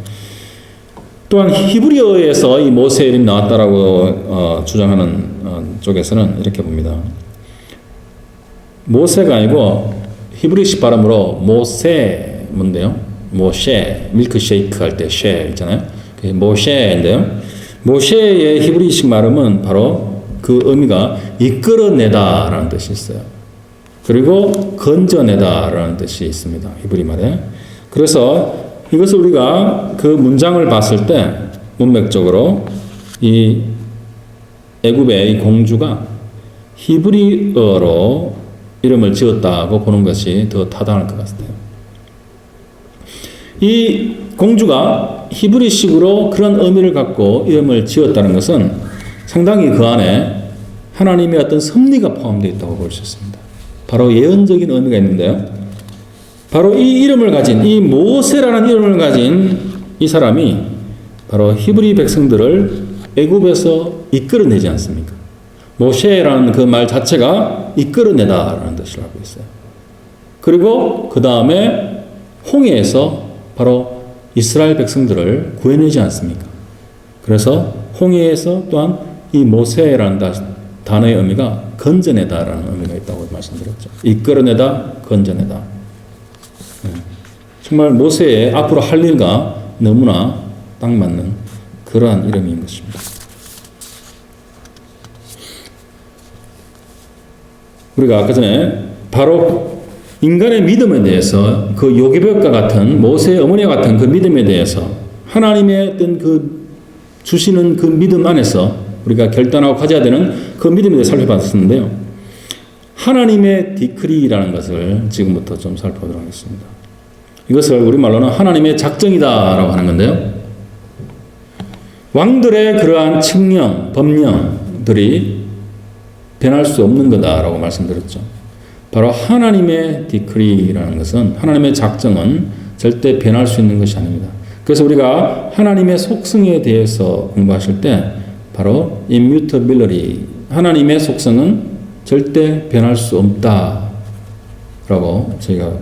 또한 히브리어에서 이 모세의 이름이 나왔다라고 주장하는 쪽에서는 이렇게 봅니다. 모세가 아니고 히브리식 발음으로 모세 뭔데요? 모셰 밀크쉐이크 할 때 쉐 있잖아요. 모셰인데요. 모셰의 히브리식 발음은 바로 그 의미가 이끌어내다라는 뜻이 있어요. 그리고 건져내다라는 뜻이 있습니다. 히브리 말에. 그래서 이것을 우리가 그 문장을 봤을 때 문맥적으로 이 애굽의 이 공주가 히브리어로 이름을 지었다고 보는 것이 더 타당할 것 같아요. 이 공주가 히브리식으로 그런 의미를 갖고 이름을 지었다는 것은 상당히 그 안에 하나님의 어떤 섭리가 포함되어 있다고 볼 수 있습니다. 바로 예언적인 의미가 있는데요. 바로 이 이름을 가진 이 모세라는 이름을 가진 이 사람이 바로 히브리 백성들을 애굽에서 이끌어내지 않습니까? 모셰라는 그 말 자체가 이끌어내다라는 뜻을 하고 있어요. 그리고 그 다음에 홍해에서 바로 이스라엘 백성들을 구해내지 않습니까? 그래서 홍해에서 또한 이 모세라는 단어의 의미가 건져내다라는 의미가 있다고 말씀드렸죠. 이끌어내다, 건져내다. 정말 모세의 앞으로 할 일과 너무나 딱 맞는 그러한 이름인 것입니다. 우리가 아까 전에 바로 인간의 믿음에 대해서 그 요괴벽과 같은 모세의 어머니와 같은 그 믿음에 대해서 하나님의 어떤 그 주시는 그 믿음 안에서 우리가 결단하고 가져야 되는 그 믿음에 대해 살펴봤었는데요. 하나님의 디크리라는 것을 지금부터 좀 살펴보도록 하겠습니다. 이것을 우리말로는 하나님의 작정이다라고 하는 건데요. 왕들의 그러한 칙령, 법령들이 변할 수 없는 거다라고 말씀드렸죠. 바로 하나님의 디크리라는 것은, 하나님의 작정은 절대 변할 수 있는 것이 아닙니다. 그래서 우리가 하나님의 속성에 대해서 공부하실 때 바로 immutability, 하나님의 속성은 절대 변할 수 없다라고 저희가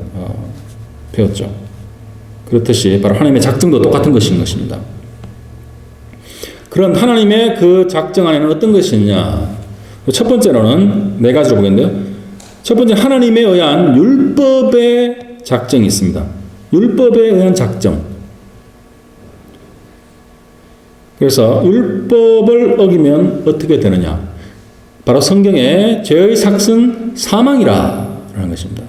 배웠죠. 그렇듯이 바로 하나님의 작정도 똑같은 것인 것입니다. 그런 하나님의 그 작정 안에는 어떤 것이 있냐? 첫 번째로는 네 가지로 보겠는데요. 첫 번째, 하나님에 의한 율법의 작정이 있습니다. 율법에 의한 작정. 그래서 율법을 어기면 어떻게 되느냐? 바로 성경에 죄의 삭은 사망이라는 것입니다.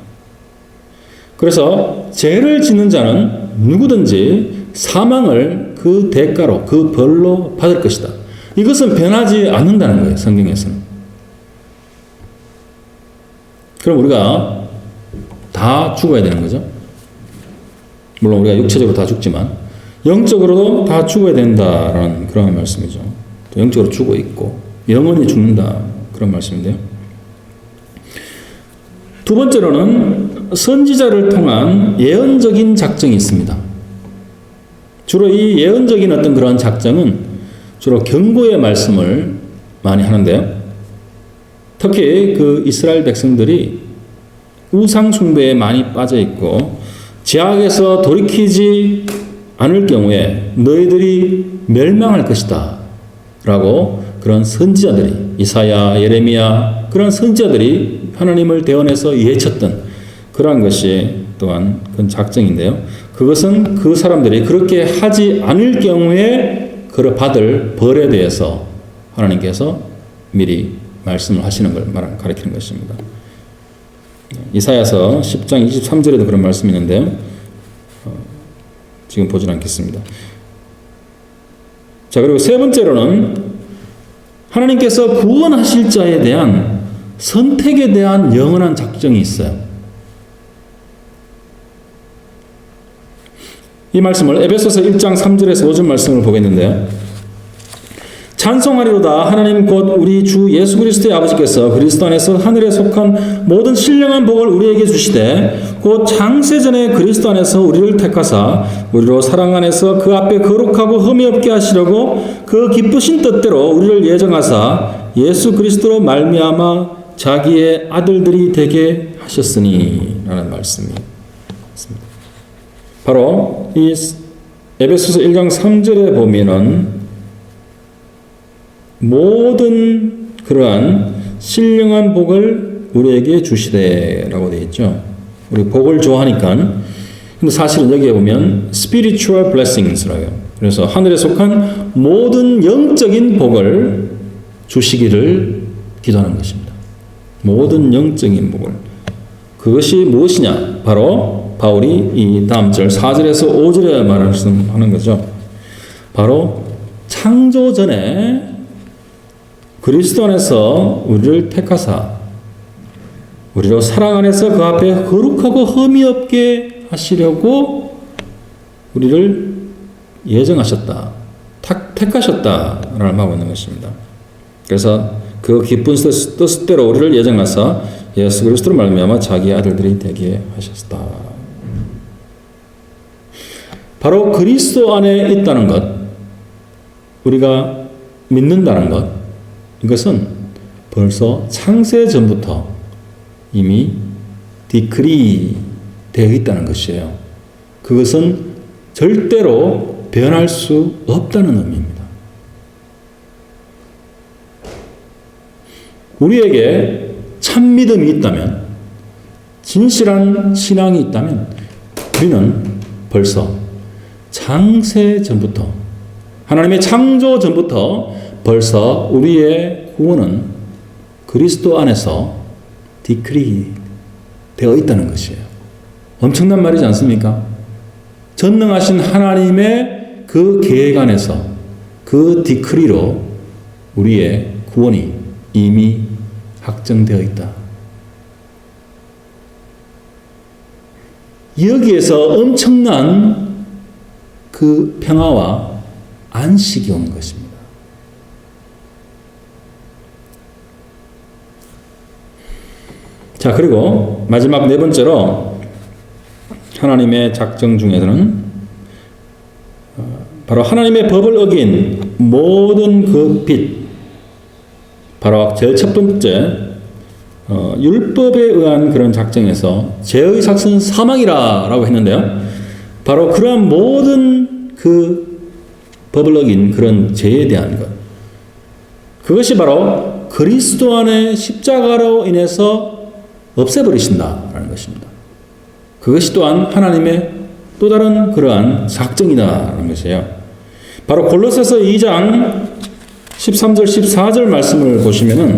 그래서 죄를 짓는 자는 누구든지 사망을 그 대가로, 그 벌로 받을 것이다. 이것은 변하지 않는다는 거예요, 성경에서는. 그럼 우리가 다 죽어야 되는 거죠. 물론 우리가 육체적으로 다 죽지만 영적으로도 다 죽어야 된다라는 그런 말씀이죠. 또 영적으로 죽어 있고 영원히 죽는다, 그런 말씀인데요. 두 번째로는 선지자를 통한 예언적인 작정이 있습니다. 주로 이 예언적인 어떤 그런 작정은 주로 경고의 말씀을 많이 하는데요. 특히 그 이스라엘 백성들이 우상 숭배에 많이 빠져 있고 죄악에서 돌이키지 않을 경우에 너희들이 멸망할 것이다 라고 그런 선지자들이, 이사야, 예레미야, 그런 선지자들이 하나님을 대언해서 예쳤던 그러한 것이 또한 그런 작정인데요. 그것은 그 사람들이 그렇게 하지 않을 경우에 받을 벌에 대해서 하나님께서 미리 말씀을 하시는 걸 가리키는 것입니다. 이사야서 10장 23절에도 그런 말씀이 있는데요. 지금 보진 않겠습니다. 자, 그리고 세 번째로는 하나님께서 구원하실 자에 대한 선택에 대한 영원한 작정이 있어요. 이 말씀을 에베소서 1장 3절에서 5절 말씀을 보겠는데요. 찬송하리로다. 하나님 곧 우리 주 예수 그리스도의 아버지께서 그리스도 안에서 하늘에 속한 모든 신령한 복을 우리에게 주시되 곧 창세전에 그리스도 안에서 우리를 택하사 우리로 사랑 안에서 그 앞에 거룩하고 흠이 없게 하시려고 그 기쁘신 뜻대로 우리를 예정하사 예수 그리스도로 말미암아 자기의 아들들이 되게 하셨으니 라는 말씀이 있습니다. 바로 이 에베소서 1장 3절에 보면은 모든 그러한 신령한 복을 우리에게 주시되라고 되어 있죠. 우리 복을 좋아하니까. 근데 사실은 여기에 보면 spiritual blessings라고 해요. 그래서 하늘에 속한 모든 영적인 복을 주시기를 기도하는 것입니다. 모든 영적인 복을. 그것이 무엇이냐? 바로 바울이 이 다음 절 4절에서 5절에 말하는 거죠. 바로 창조 전에 그리스도 안에서 우리를 택하사 우리로 사랑 안에서 그 앞에 거룩하고 흠이 없게 하시려고 우리를 예정하셨다. 택하셨다라는 말하고 있는 것입니다. 그래서 그 기쁜 뜻대로 우리를 예정하사 예수 그리스도로 말미암아 자기 아들들이 되게 하셨다. 바로 그리스도 안에 있다는 것, 우리가 믿는다는 것, 이것은 벌써 창세 전부터 이미 디크리 되어 있다는 것이에요. 그것은 절대로 변할 수 없다는 의미입니다. 우리에게 참 믿음이 있다면, 진실한 신앙이 있다면 우리는 벌써 창세 전부터, 하나님의 창조 전부터 벌써 우리의 구원은 그리스도 안에서 디크리 되어 있다는 것이에요. 엄청난 말이지 않습니까? 전능하신 하나님의 그 계획 안에서 그 디크리로 우리의 구원이 이미 확정되어 있다. 여기에서 엄청난 그 평화와 안식이 오는 것입니다. 자, 그리고 마지막 네 번째로 하나님의 작정 중에서는 바로 하나님의 법을 어긴 모든 그 빛, 바로 제일 첫 번째 율법에 의한 그런 작정에서 죄의 삭은 사망이라고 했는데요. 바로 그러한 모든 그 법을 어긴 그런 죄에 대한 것, 그것이 바로 그리스도 안에 십자가로 인해서 없애버리신다라는 것입니다. 그것이 또한 하나님의 또 다른 그러한 작정이다라는 것이에요. 바로 골로새서 2장 13절 14절 말씀을 보시면은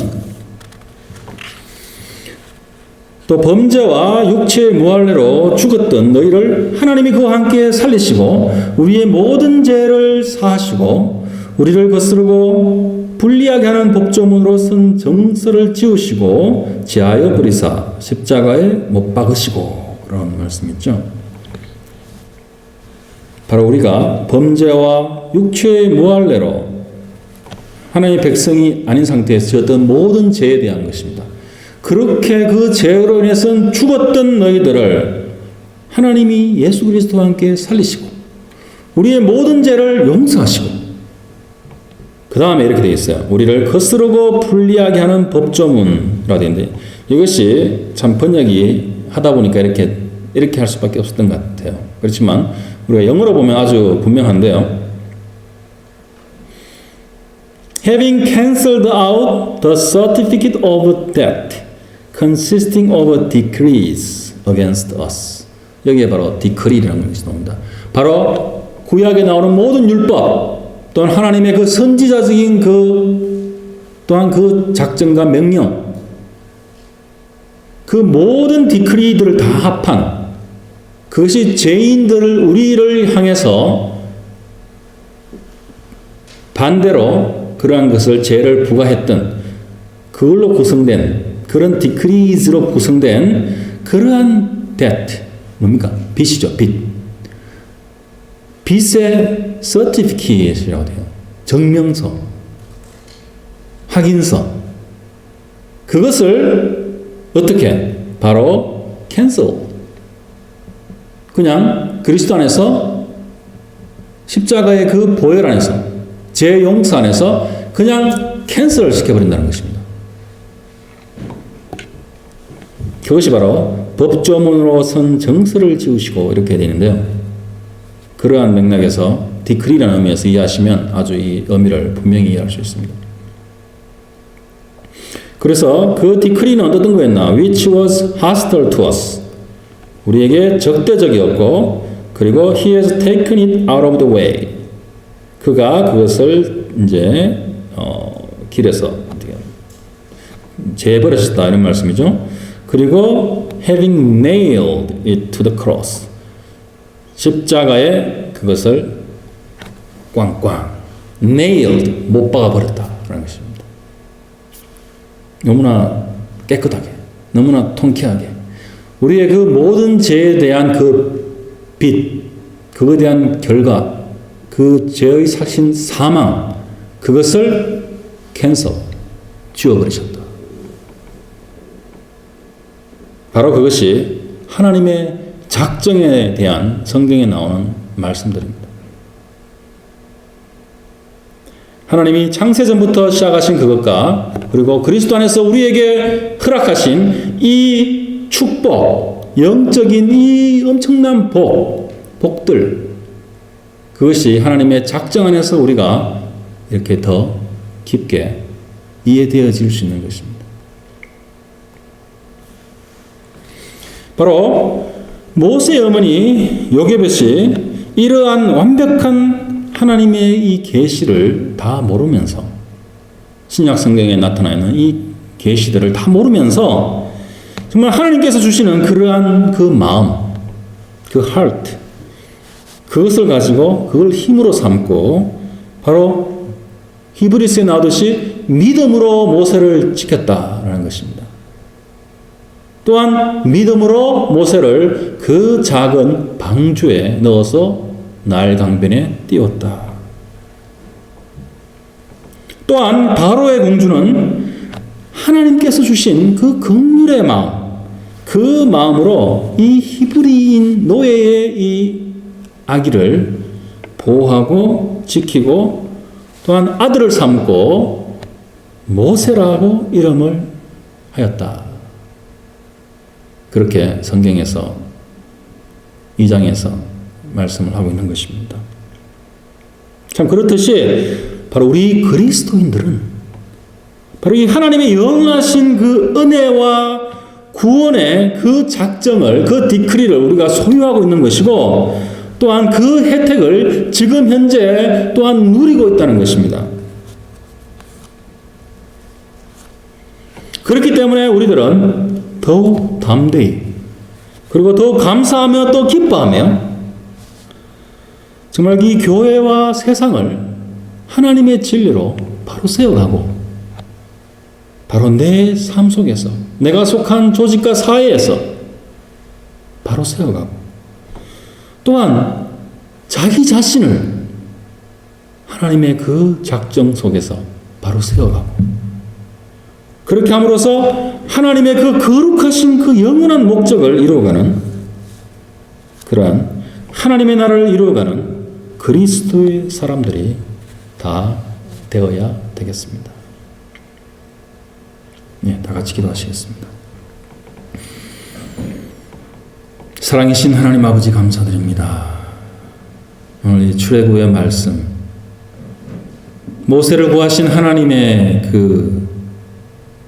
또 범죄와 육체의 무할례로 죽었던 너희를 하나님이 그와 함께 살리시고 우리의 모든 죄를 사하시고 우리를 거스르고 불리하게 하는 법조문으로 쓴 정서를 지우시고 제하여 버리사 십자가에 못 박으시고, 그런 말씀 있죠. 바로 우리가 범죄와 육체의 무할례로 하나님의 백성이 아닌 상태에서 지었던 모든 죄에 대한 것입니다. 그렇게 그 죄로 인해서 죽었던 너희들을 하나님이 예수 그리스도와 함께 살리시고 우리의 모든 죄를 용서하시고, 그 다음에 이렇게 되어 있어요. 우리를 거스르고 불리하게 하는 법조문이라고 되어 있는데, 이것이 참 번역이 하다 보니까 이렇게 할 수밖에 없었던 것 같아요. 그렇지만 우리가 영어로 보면 아주 분명한데요. Having cancelled out the certificate of debt consisting of decrees against us. 여기에 바로 decree라는 것이 나옵니다. 바로 구약에 나오는 모든 율법 또한 하나님의 그 선지자적인 또한 그 작정과 명령, 그 모든 디크리들을 다 합한, 그것이 죄인들을 우리를 향해서 반대로 그러한 것을 죄를 부과했던 그걸로 구성된 그런 디크리즈로 구성된 그러한 debt, 뭡니까? 빚이죠. 빚의 certificate이라고 돼요. 증명서, 확인서. 그것을 어떻게? 바로 cancel. 그냥 그리스도 안에서 십자가의 그 보혈 안에서 죄 용서 안에서 그냥 캔슬을 시켜버린다는 것입니다. 그것이 바로 법조문으로 선 정서를 지우시고 이렇게 되는데요. 그러한 맥락에서 디크리라는 의미에서 이해하시면 아주 이 의미를 분명히 이해할 수 있습니다. 그래서 그 디크리는 어떤 거였나? Which was hostile to us. 우리에게 적대적이었고, 그리고 he has taken it out of the way. 그가 그것을 이제 길에서 제버렸다 이런 말씀이죠. 그리고 having nailed it to the cross. 십자가에 그것을 꽝꽝 nailed, 못 박아버렸다라는 것입니다. 너무나 깨끗하게, 너무나 통쾌하게 우리의 그 모든 죄에 대한 그 빚, 그거에 대한 결과, 그 죄의 사신 사망, 그것을 캔슬, 지워버리셨다. 바로 그것이 하나님의 작정에 대한 성경에 나오는 말씀들입니다. 하나님이 창세전부터 시작하신 그것과 그리고 그리스도 안에서 우리에게 허락하신 이 축복, 영적인 이 엄청난 복들, 그것이 하나님의 작정 안에서 우리가 이렇게 더 깊게 이해되어질 수 있는 것입니다. 바로 모세의 어머니 요게벳이 이러한 완벽한 하나님의 이 계시를 다 모르면서, 신약 성경에 나타나 있는 이 계시들을 다 모르면서 정말 하나님께서 주시는 그러한 그 마음, 그 heart, 그것을 가지고 그걸 힘으로 삼고 바로 히브리서에 나오듯이 믿음으로 모세를 지켰다라는 것입니다. 또한 믿음으로 모세를 그 작은 방주에 넣어서 나일 강변에 띄웠다. 또한 바로의 공주는 하나님께서 주신 그 긍휼의 마음, 그 마음으로 이 히브리인 노예의 이 아기를 보호하고 지키고 또한 아들을 삼고 모세라고 이름을 하였다. 그렇게 성경에서 2장에서 말씀을 하고 있는 것입니다. 참 그렇듯이 바로 우리 그리스도인들은 바로 이 하나님의 영원하신 그 은혜와 구원의 그 작정을, 그 디크리를 우리가 소유하고 있는 것이고 또한 그 혜택을 지금 현재 또한 누리고 있다는 것입니다. 그렇기 때문에 우리들은 더욱 담대히 그리고 더욱 감사하며 또 기뻐하며 정말 이 교회와 세상을 하나님의 진리로 바로 세워가고 바로 내 삶 속에서 내가 속한 조직과 사회에서 바로 세워가고 또한 자기 자신을 하나님의 그 작정 속에서 바로 세워가고 그렇게 함으로써 하나님의 그 거룩하신 그 영원한 목적을 이루어가는 그러한 하나님의 나라를 이루어가는 그리스도의 사람들이 다 되어야 되겠습니다. 네, 다 같이 기도하시겠습니다. 사랑이신 하나님 아버지 감사드립니다. 오늘 이 출애굽의 말씀, 모세를 구하신 하나님의 그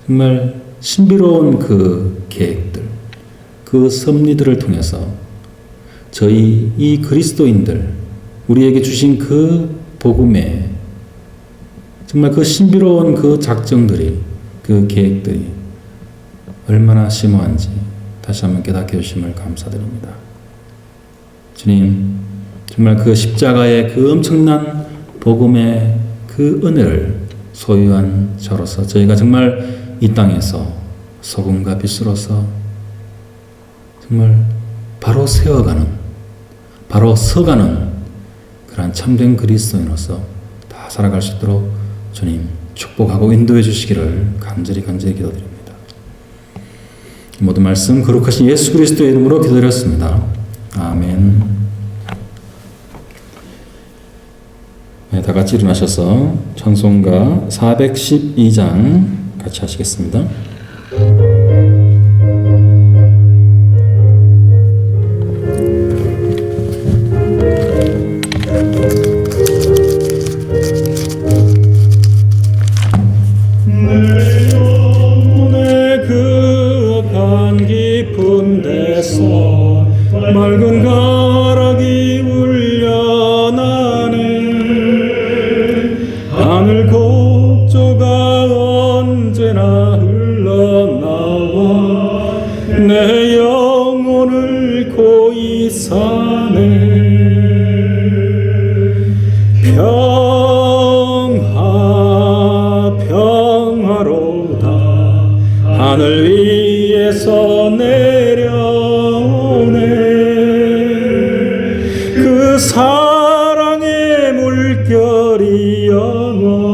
정말 신비로운 그 계획들, 그 섭리들을 통해서 저희 이 그리스도인들, 우리에게 주신 그 복음의 정말 그 신비로운 그 작정들이, 그 계획들이 얼마나 심오한지 다시 한번 깨닫게 해주심을 감사드립니다. 주님, 정말 그 십자가의 그 엄청난 복음의 그 은혜를 소유한 저로서 저희가 정말 이 땅에서 소금과 빛으로서 정말 바로 세워가는, 바로 서가는 그러한 참된 그리스도인으로서 다 살아갈 수 있도록 주님 축복하고 인도해 주시기를 간절히 기도드립니다. 모든 말씀 거룩하신 예수 그리스도의 이름으로 기도드렸습니다. 아멘. 네, 다 같이 일어나셔서 찬송가 412장 같이 하시겠습니다. 맑은 가락이 울려나네. 하늘 곡조가 언제나 흘러나와 내 영혼을 고이 사네. 평화로다 하늘 위에서 내려오네. 그 사랑의 물결이 영원